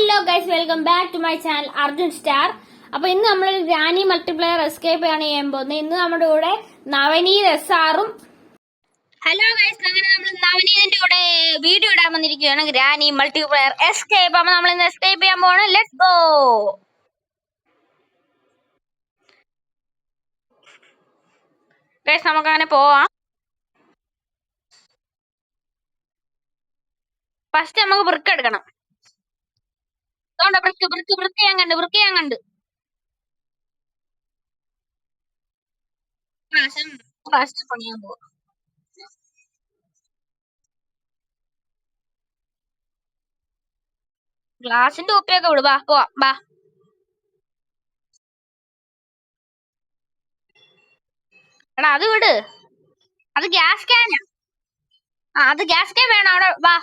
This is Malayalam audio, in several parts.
Hello guys, welcome back to my channel Arjun Star. അപ്പൊ ഇന്ന് നമ്മൾ ഗ്രാനി മൾട്ടിപ്ലെയർ എസ്കേപ്പ് ആണ് ചെയ്യാൻ പോകുന്നത്. ഇന്ന് നമ്മുടെ കൂടെ നവനീത് SR-ഉം. ഹലോ ഗൈസ്, അങ്ങനെ നമ്മൾ നവനീതിന്റെ കൂടെ വീഡിയോ ഇടാൻ വന്നിരിക്കുകയാണ്. Granny multiplayer escape. അപ്പൊ നമ്മൾ ഇന്ന് എസ്കേപ്പ് ചെയ്യാൻ പോവാണ്. ലെറ്റ്സ് ഗോ ഗൈസ്, നമുക്ക് അങ്ങനെ പോവാം. ഫസ്റ്റ് നമുക്ക് ബ്രിക്ക് എടുക്കണം. ബ്രിക്ക് ഞാൻ കണ്ട് ഫസ്റ്റ് പണിയാൻ പോവാം. ഗ്ലാസിന്റെ കുപ്പിയൊക്കെ വിട്. ബാ പോവാം, ബാ. എടാ അത് വിട്, അത് ഗ്യാസ് ക്യാനാ. അത് ഗ്യാസ് ക്യാൻ വേണം. അവിടെ വാ,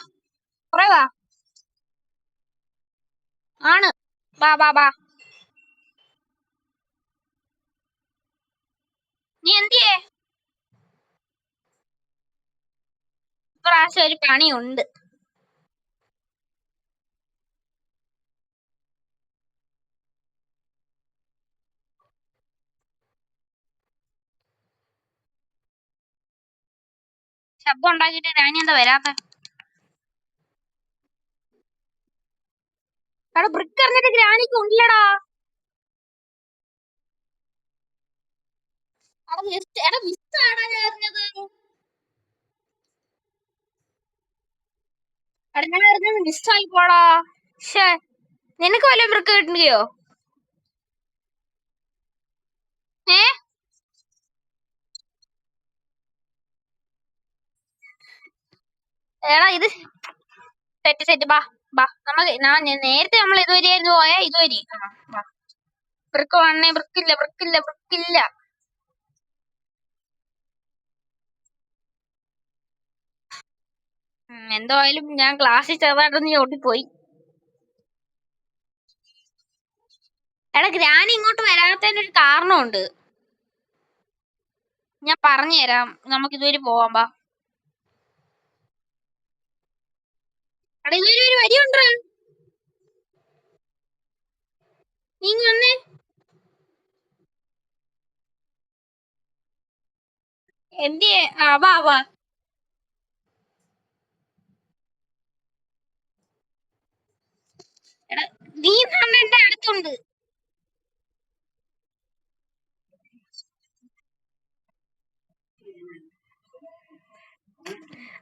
കുറെ വാ. ആണ്, വാ വാ വാ. നീ എന്തിയേ? ഇപ്രാവശ്യം ഒരു പണിയുണ്ട്. ശബ്ദം ഉണ്ടാക്കിട്ട് രാണി എന്താ വരാത്ത? അവിടെ ബ്രിക്ക് എറിഞ്ഞിട്ട് ഗ്രാനിക്ക് ഉണ്ടില്ലടാ. മിസ്സായി പോടാ. ഷേ, നിനക്ക് വല്ല ബ്രിക്ക് കിട്ടുകയോ? ഏ എടാ ഇത് സെറ്റ് സെറ്റ്. ബാ ബാ, നേരത്തെ നമ്മൾ ഇതുവരെയായിരുന്നു പോയാ. ഇതുവരെ ബ്രിക്ക് വേണേ. ബ്രിക്കില്ല. എന്തായാലും ഞാൻ ക്ലാസ്സിൽ ചെറുതായിട്ടൊന്ന് ചോട്ടിപ്പോയി. എടാ, ഗ്രാനി ഇങ്ങോട്ട് വരാത്തതിന് ഒരു കാരണമുണ്ട്. ഞാൻ പറഞ്ഞുതരാം. നമുക്ക് ഇതുവരെ പോവാം, ബാ. എടാ, ഇതുവരെ ഒരു വരിയുണ്ട്. നീ വന്നേ. എന്തിയെ? വാ വാ. എടാ, നീ എന്റെ അടുത്തുണ്ട്.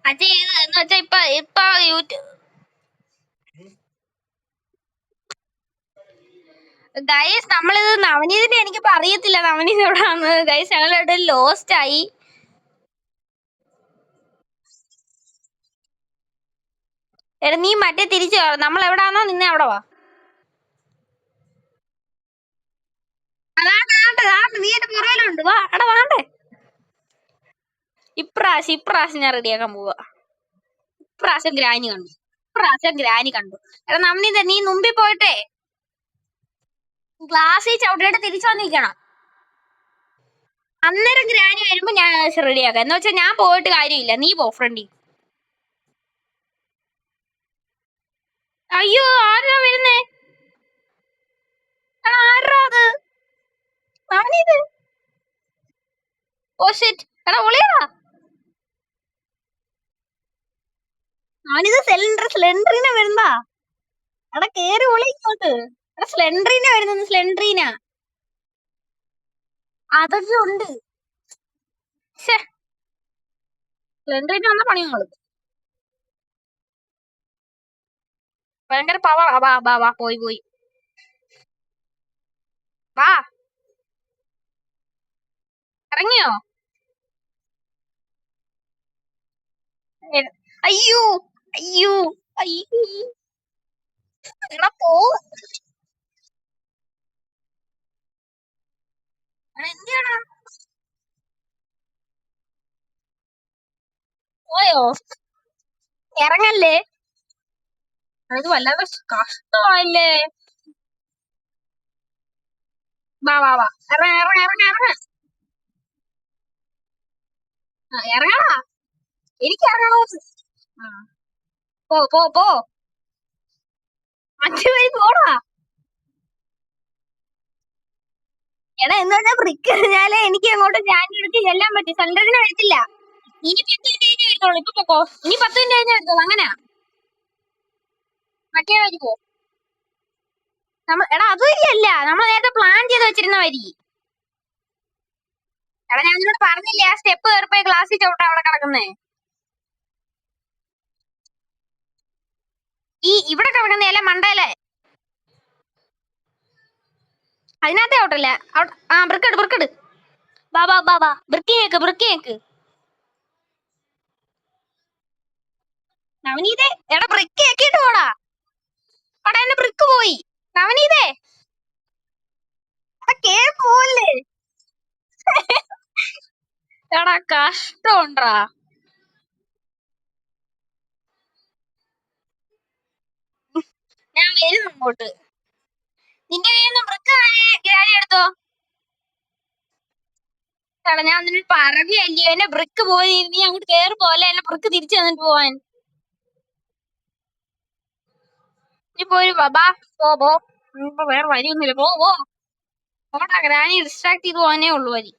അച്ഛൻ എന്ന് വെച്ചാ ഇപ്പൊ യൂട്യൂബ് ഗൈസ്, നമ്മളിത് നവനീതിന്റെ എനിക്കിപ്പോ അറിയത്തില്ല നവനീത് എവിടാന്ന്. ഗൈസ്, ഞങ്ങളുടെ ലോസ്റ്റ് ആയി. എടാ, നീ മറ്റേ തിരിച്ചു നമ്മൾ എവിടാന്നോ നിന്നെ അവിടെ വാ. നീ എന്റെ പുറകിലുണ്ട്. വാ എടാ, വാണ്ടേ. ഇപ്രാവശ്യം ഞാൻ റെഡിയാക്കാൻ പോവാ. ഇപ്രാവശ്യം ഗ്രാനി കണ്ടു. എടാ നവനീത, നീ മുമ്പിൽ പോയിട്ടേ ഗ്ലാസ്സിൽ ചവിട്ടിയിട്ട് തിരിച്ചു വന്നിരിക്കണം. അന്നേരം ഗ്രാനി വരുമ്പോ ഞാൻ റെഡിയാക്കാം. എന്ന് വെച്ചാൽ ഞാൻ പോയിട്ട് കാര്യമില്ല, നീ പോ ഫ്രണ്ടി. അയ്യോ, ആരാ വരുന്നേ? ആരാ അത്? നവനീത്. Oh shit. എടാ ഒളിയടാ. നവനീത് സ്ലെൻഡറിനെ വരുന്നതാ. എടാ കേറി ഒളി ഇങ്ങോട്ട്. എടാ സ്ലെൻഡറിനെ വരുന്നത്. സ്ലെൻഡറീന അതൊക്കെ ഉണ്ട്. സ്ലെൻഡറിന് വന്ന പണിയുള്ളൂ. ഭയങ്കര പവർ. വാ വാ വാ, പോയി വാ. ഇറങ്ങിയോ? അയ്യോ അയ്യോ അയ്യോ. എടാ പോ. എന്തിയാടാ പോയോ? ഇറങ്ങല്ലേ. ഇത് വല്ലാതെ കഷ്ടമായില്ലേ. വാ വാ വാ, ഇറങ്ങ. ഇറങ്ങടാ. എനിക്ക് ഇറങ്ങണോ? പോ പോ പോ. മറ്റേ എടാ എന്ന് പറഞ്ഞാൽ ബ്രിക്ക് എറിഞ്ഞാലേ എനിക്ക് അങ്ങോട്ട് ഗ്രാനി എടുത്ത് ചെല്ലാൻ പറ്റും. സെന്ററിന് വരത്തില്ല. ഇനി 10 മിനിറ്റ് കഴിഞ്ഞേ വരുന്നുള്ളൂ. ഇപ്പൊ പൊക്കോ. ഇനി 10 മിനിറ്റ് കഴിഞ്ഞേ വരുത്തുള്ളൂ. അങ്ങനെയാ മറ്റേ വരി പോ. എടാ അത് വരിയല്ല, നമ്മൾ നേരത്തെ പ്ലാൻ ചെയ്ത് വെച്ചിരുന്ന വരി. എടാ ഞാൻ നിന്നോട് പറഞ്ഞില്ലേ ആ സ്റ്റെപ്പ് കയറിപ്പോയി ക്ലാസ്സിൽ ചവിട്ടാ അവിടെ കിടക്കുന്നേ. ഇവിടെ കിടക്കുന്ന ഇല മണ്ടയിലെ അതിനകത്തെ ഔട്ടല്ല. ആ ബ്രിക്കട് ബ്രിക്കട് ബാബാ ബാബാ ബ്രിക്ക് നവനീതേ. എടാ ബ്രിക്ക് ആക്കിയിട്ട് പോടാ. അവിടെ എന്റെ ബ്രിക്ക് പോയി. നവനീതേ കേറി പോവല്ലേ. എടാ കഷ്ടണ്ടാ. ഞാൻ വരുന്നു അങ്ങോട്ട്. നിന്റെ കയ്യിൽ നിന്ന് ബ്രിക്ക് ഗ്രാനി എടുത്തോ. എടാ ഞാൻ നിന്നോട് പറഞ്ഞല്ലേ എന്നെ ബ്രിക്ക് പോയി. നീ അങ്ങോട്ട് കേറി പോലെ എന്നെ ബ്രിക്ക് തിരിച്ചു തന്നിട്ട് പോവാൻ. നീ പോയി ബാബാ പോ. വേറെ വരിയൊന്നുമില്ല. പോ. ഓടാ ഗ്രാനി ഡിസ്ട്രാക്ട് ചെയ്ത് പോകാനേ ഉള്ളു വരി.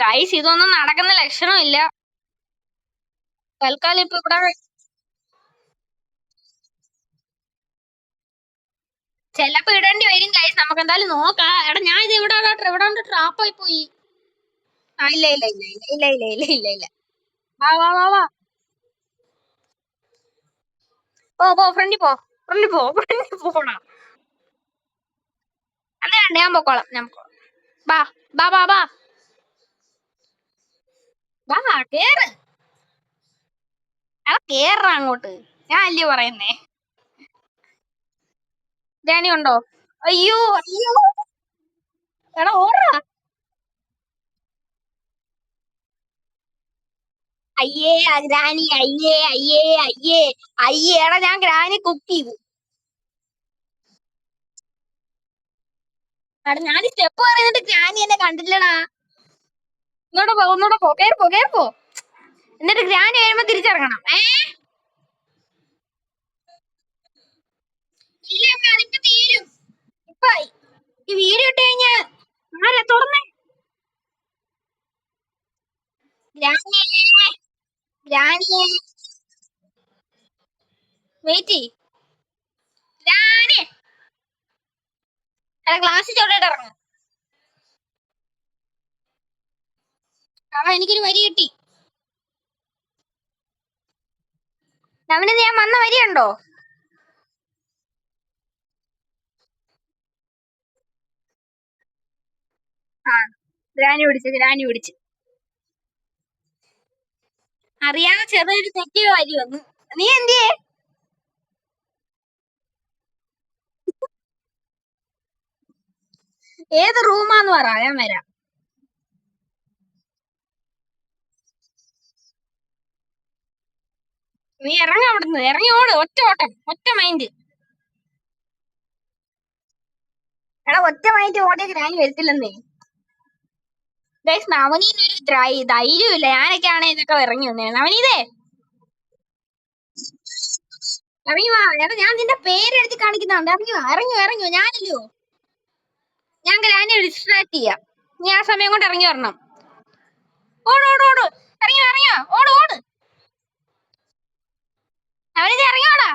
ഗൈസ് ഇതൊന്നും നടക്കുന്ന ലക്ഷണമില്ല. തൽക്കാലം ഇപ്പൊ ഇവിടെ ചെലപ്പോ ഇടേണ്ടി വരും ഗൈസ്. നമുക്ക് എന്തായാലും നോക്കാം. എടാ ഞാൻ ഇത് ഇവിടെ ട്രാപ്പായി പോയി. ഇല്ല. വാ. പോ ഫ്രണ്ടിൽ പോടാ. അല്ല ഞാൻ പൊക്കോളാം. ബാ ബാ കേറ്. എടാ കേറ അങ്ങോട്ട്. ഞാൻ അല്ലേ പറയുന്നേ. ഗ്രാനി ഉണ്ടോ? അയ്യോ എടാ ഓടാ. അയ്യേ ഗ്രാനി അയ്യേ എടാ ഞാൻ ഗ്രാനി കുക്ക് ചെയ്തു. എടാ ഞാൻ സ്റ്റെപ്പ് പറയുന്നിട്ട് ഗ്രാനി എന്നെ കണ്ടില്ലടാ. ഒന്നൂടെ പോ കേറിപ്പോ. എന്നിട്ട് ഗ്രാനി വരുമ്പോ തിരിച്ചിറങ്ങണം. ഇല്ല അതിപ്പോ തീരും. ഇപ്പൊ ഈ വീഡിയോ ഇട്ട് കഴിഞ്ഞാ ആരാ തുറന്നേ. ഗ്രാനി വെയിറ്റ് ഗ്രാനി എടാ ക്ലാസ്സിൽ ചോട്ടിട്ട് ഇറങ്ങും. എനിക്കൊരു വരി കിട്ടി. നവനിത് ഞാൻ വന്ന വരിയുണ്ടോ? ആ ഗ്രാനി പിടിച്ച് അറിയാതെ ചെറിയൊരു തെറ്റിയ വരി വന്നു. നീ എന്തിയേ? ഏത് റൂമാന്ന് പറ ഞാൻ വരാം. നീ ഇറങ്ങ അവിടുന്ന്. ഇറങ്ങി ഓട്. ഒറ്റ മൈൻഡ്. എടാ ഒറ്റ മൈൻഡ് ഓടിയ ഗ്രാനി വരത്തില്ലെന്നേ. നവനീനൊരു ധൈര്യമില്ല. ഞാനൊക്കെ ആണെ ഇതൊക്കെ ഇറങ്ങി വന്നേ. നവനീതേ ഇറങ്ങി വാ. എടാ ഞാൻ നിന്റെ പേരെഴുതി കാണിക്കുന്നുണ്ട്. ഇറങ്ങി വാ. ഞാനല്ലോ. ഞാൻ ഗ്രാനി ഡിസ്ട്രാക്ട് ചെയ്യാം. നീ ആ സമയം കൊണ്ട് ഇറങ്ങി വരണം. ഓട്. ഇറങ്ങി വാ. ഓട്. നവനീത ഇറങ്ങിയോടാ.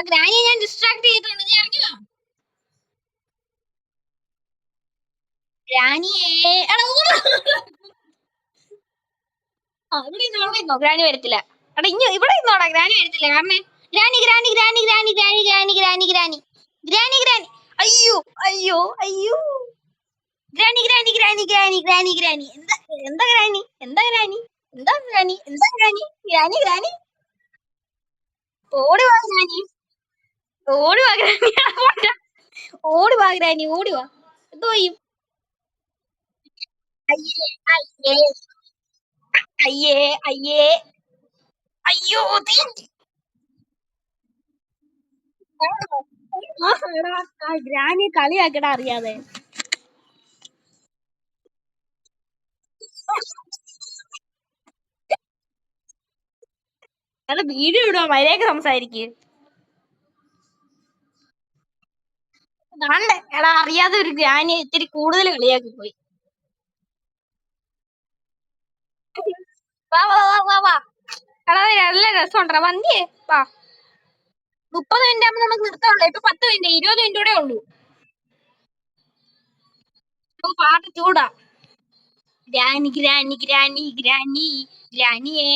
ഗ്രാനിയെ ഞാൻ ഡിസ്ട്രാക്ട് ചെയ്തിട്ടുണ്ട്. നീ ഇറങ്ങി വാ. ഗ്രാനിയെ എടാ ഓട്. ഇവിടെ ഇരുന്നോ. ഗ്രാനി വരത്തില്ല. എടാ ഇവിടെ ഇരുന്നോടാ. ഗ്രാനി വരത്തില്ല. കാരണം ഗ്രാനി അയ്യോ ഗ്രാനി എന്താ ഗ്രാനി ഓടി വാ ഗ്രാനി. ഓടി വാ ഗ്രാനി. എന്തോ ചെയ്യും. അയ്യേ അയ്യേ അയ്യോ ഗ്രാനി കളിയാക്കടാ അറിയാതെ. വീഡിയോ ഇടുവാ. മര്യാദക്ക് സംസാരിക്ക്. കാണണ്ടേ എടാ, അറിയാതെ ഒരു ഗ്രാനി ഇത്തിരി കൂടുതൽ കളിയാക്കി പോയി. വാ വാ വാ വാ വാ എടാ, നല്ല രസമുണ്ടാ വന്തിയേ വാ. 30 മിനിറ്റ് ആകുമ്പോ നമുക്ക് നിർത്താവുള്ളൂ. ഇപ്പൊ 10 മിനിറ്റ്, 20 മിനിറ്റ് കൂടെ ഉള്ളൂ. പാട്ട് ചൂടാ. ഗ്രാനി ഗ്രാനി ഗ്രാനി ഗ്രാനി ഗ്രാനിയേ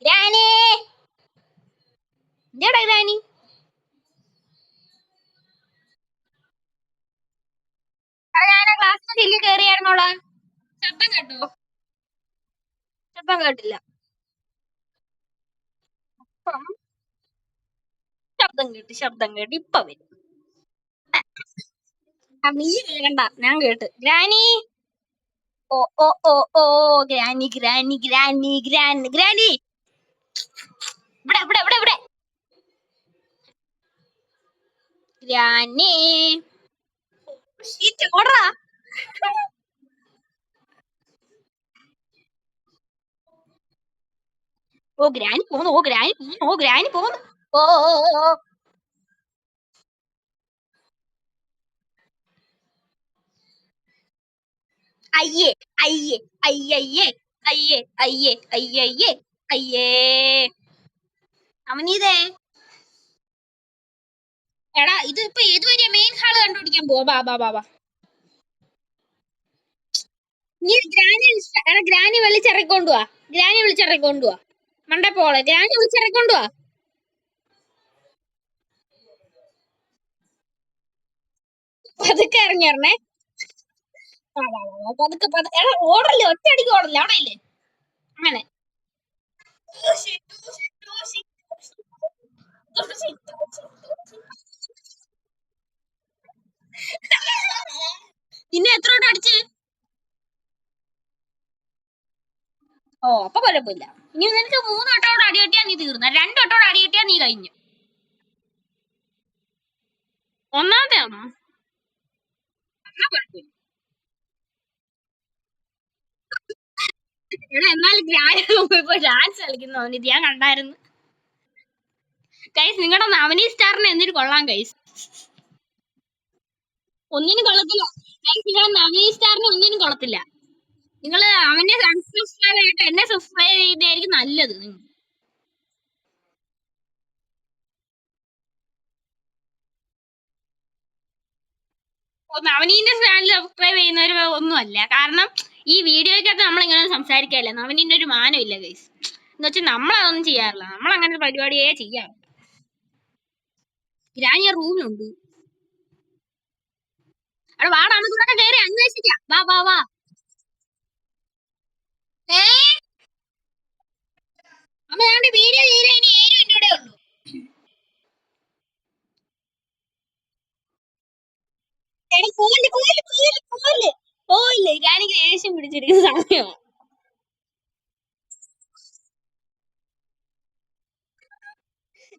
ഗ്രാനി എന്തിയടാ ഗ്രാനി? ഞാൻ ക്ലാസ്സിന് ചില്ലിൽ കയറിയായിരുന്നോളാ. ശബ്ദം കേട്ടോ? ശബ്ദം കേട്ടില്ല. അപ്പം ശബ്ദം കേട്ട് ഇപ്പൊ വരും. നീ കേൾക്കണ്ട, ഞാൻ കേട്ട്. ഗ്രാനി ഓ ഓ ഓ ഓ granny granny granny granny granny ഇവിടെ ഇവിടെ ഇവിടെ ഇവിടെ ഗ്രാനി ഷീറ്റ് ഓടറാ. ഓ ഗ്രാനി പോന്നു, ഓ ഗ്രാനി പോന്നു, ഓ ഗ്രാനി പോന്നു. ഓ ഓ ഓ ഓ. അയ്യേ അയ്യേ അയ്യയ്യേ അയ്യേ അയ്യേ അയ്യയ്യേ അയ്യേ. അവനീതേ എടാ, ഇത് ഇപ്പൊ ഏതുവരെയാ? മെയിൻ ഹാള് കണ്ടുപിടിക്കാൻ പോവാ. ബാ ബാ ബാ ബാ. നീ ഗ്രാനി എടാ, ഗ്രാനി വിളിച്ചിറക്കൊണ്ടുവാ. ഗ്രാനി വിളിച്ചിറക്കൊണ്ടുവാ. മണ്ടേ പോളെ, ഗ്രാനി വിളിച്ചിറക്കൊണ്ടുവാ. പതുക്കെ ഇറങ്ങിയറണേ. പതുക്കെ പതുക്കെ. എടാ ഓടല്ലേ, ഒറ്റയടിക്ക് ഓടല്ലേ. അവിടെ ഇല്ലേ അങ്ങനെ. നിന്നെ എത്ര വട്ടം അടിച്ച്? ഓ അപ്പൊ കുഴപ്പമില്ല. ഇനി നിനക്ക് 3 വട്ടോട് അടി കിട്ടിയാ നീ തീർന്ന. 2 വട്ടോട് അടി കിട്ടിയാ നീ കഴിഞ്ഞു. ഒന്നാമത്തെ ആണോ? എടാ എന്നാലും ഗ്രാനി ഇപ്പൊ ഡാൻസ് കളിക്കുന്നോ ഇത് ഞാൻ കണ്ടായിരുന്നു. ഗൈസ്, നിങ്ങളുടെ നവനി സ്റ്റാറിന് എന്തിനു കൊള്ളാം ഗൈസ്? ഒന്നിനും കൊള്ളത്തില്ല ഗൈസ്. നിങ്ങളുടെ നവനി സ്റ്റാറിന് ഒന്നിനും കൊള്ളത്തില്ല. നിങ്ങൾ അവനെ അൺസബ്സ്ക്രൈബ് ചെയ്തിട്ട് എന്നെ സബ്സ്ക്രൈബ് ചെയ്തായിരിക്കും നല്ലത്. നവനീന്റെ ചാനൽ സബ്സ്ക്രൈബ് ചെയ്യുന്നവർ ഒന്നുമല്ല. കാരണം ഈ വീഡിയോക്കകത്ത് നമ്മൾ ഇങ്ങനെ സംസാരിക്കല്ല. നവനീന്റെ ഒരു മാനം ഇല്ല ഗൈസ്. എന്ന് വെച്ചാൽ നമ്മളതൊന്നും ചെയ്യാറില്ല. നമ്മൾ അങ്ങനെ ഒരു പരിപാടിയേ ചെയ്യാം. ഗ്രാനി റൂമിലുണ്ട്. അവിടെ വാ, നമുക്കിവിടെ കയറി അന്വേഷിക്കാം. വാ വാ വാ. ഏ അമ്മ ഞങ്ങളുടെ വീഡിയോ തീരെ ഇനി 7 മിനിറ്റ് ഉള്ളൂ. എടാ പോലെ പോലെ പോലെ പോലെ പോലെ ഗ്രാനിക്ക് ദേഷ്യം പിടിച്ചിരിക്കുന്ന സമയം.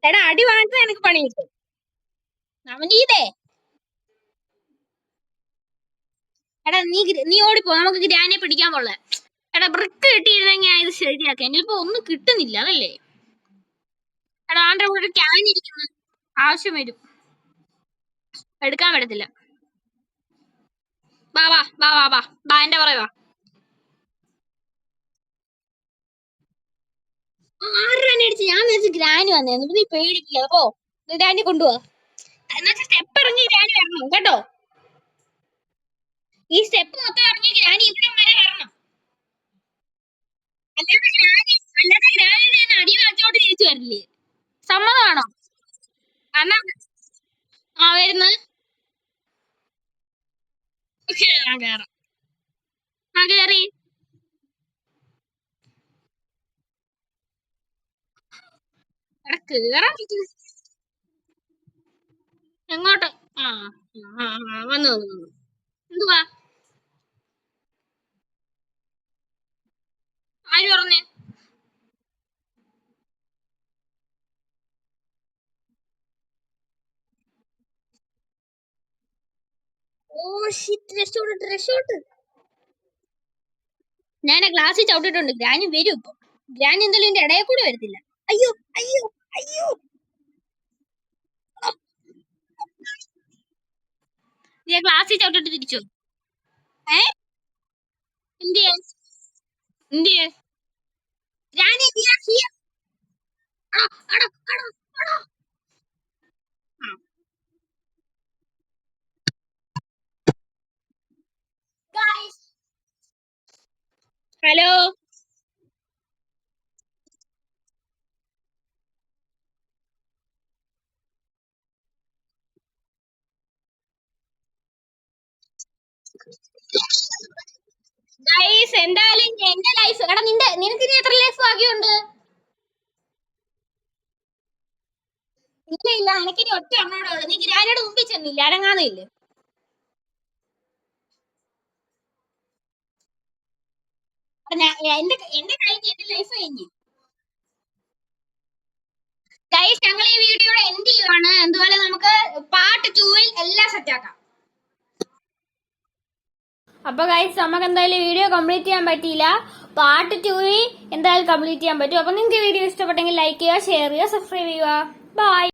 എടാ അടി വാങ്ങിച്ചാൽ എനിക്ക് പണി കിട്ടും. നവനീതേ എടാ നീ ഓടിപ്പോ, നമുക്ക് ഗ്രാനിയെ പിടിക്കാൻ പോളെ. എടാ ബ്രിക്ക് കിട്ടിയിരുന്നെങ്കിൽ ഇത് ശരിയാക്കാം. എന്നിപ്പോ ഒന്നും കിട്ടുന്നില്ല അതല്ലേ. എടാ ആന്റെ കൂടെ ഒരു ക്യാൻ ഇരിക്കുന്നു. ആവശ്യം വരും. എടുക്കാൻ പറ്റത്തില്ല. വാ വാ വാ വാ വാ വാ എന്റെ പറയാ. ആരുടെ അടിച്ച്? ഞാൻ വിചാരിച്ചു ഗ്രാനി വന്നേന്ന്. നീ പേടിക്കില്ല. അപ്പോ ഗ്രാനി കൊണ്ടുപോവാ. എന്നുവെച്ചാൽ സ്റ്റെപ്പ് ഇറങ്ങി ഗ്രാനി വരണം കേട്ടോ. ഈ സ്റ്റെപ്പ് മൊത്തം ഇറങ്ങി ഗ്രാനി ഇവിടെ വരെ വരണം. അല്ലാതെ ഗ്രാനിയുടെ അടി വാങ്ങിച്ചോട്ട് തിരിച്ചു വരില്ലേ? സമ്മതമാണോ? എന്നാ ആ വരുന്നത്. ഞാൻ കേറാം. ആ കേറി. എടാ കേറാൻ എങ്ങോട്ട്? ആ ആ ആ, വന്നു വന്നു വന്നു. എന്തുവാ? ആര് പറഞ്ഞേ? ഓ ഷിറ്റ്, രക്ഷോട്ട് രക്ഷോട്ട്. ഞാൻ ആ ഗ്ലാസ്സിൽ ചവിട്ടിട്ടുണ്ട്. ഗ്രാനി വരും ഇപ്പൊ. ഗ്രാനി എന്തായാലും എന്റെ ഇടയിൽ കൂടെ വരത്തില്ല. അയ്യോ അയ്യോ അയ്യോ. ഞാൻ ക്ലാസ്സിൽ ചവിട്ടിട്ട് തിരിച്ചു. ഏ എന്തിയെ എന്തിയെ റാണി we are here. അടോ, അടോ, അടോ, അടോ. ഹലോ ഗൈസ്, എന്തായാലും എന്റെ ലൈഫ് എടാ നിനക്ക് ഇനി എത്ര ലൈഫ് ബാക്കിയുണ്ട്? ഇല്ല ഇല്ല, എനിക്കിനി ഒറ്റ എണ്ണോടെ ഉള്ളു. നീ ഗ്രാനിയുടെ മുമ്പിൽ ചെന്നില്ല, അടങ്ങാന്നില്ല. എന്റെ കഴിഞ്ഞ് എന്റെ ലൈഫ് കഴിഞ്ഞ്. ഗൈസ്, ഞങ്ങൾ ഈ വീഡിയോയുടെ എൻഡ് ചെയ്യുവാണ്. എന്തുപോലെ നമുക്ക് പാർട്ട് 2-ൽ എല്ലാം സെറ്റ് ആക്കാം. അപ്പൊ ഗൈസ്, നമുക്ക് എന്തായാലും വീഡിയോ കംപ്ലീറ്റ് ചെയ്യാൻ പറ്റിയില്ല. പാർട്ട് 2 എന്തായാലും കംപ്ലീറ്റ് ചെയ്യാൻ പറ്റും. അപ്പൊ നിങ്ങൾക്ക് വീഡിയോ ഇഷ്ടപ്പെട്ടെങ്കിൽ ലൈക്ക് ചെയ്യുക, ഷെയർ ചെയ്യുക, സബ്സ്ക്രൈബ് ചെയ്യുക. ബൈ.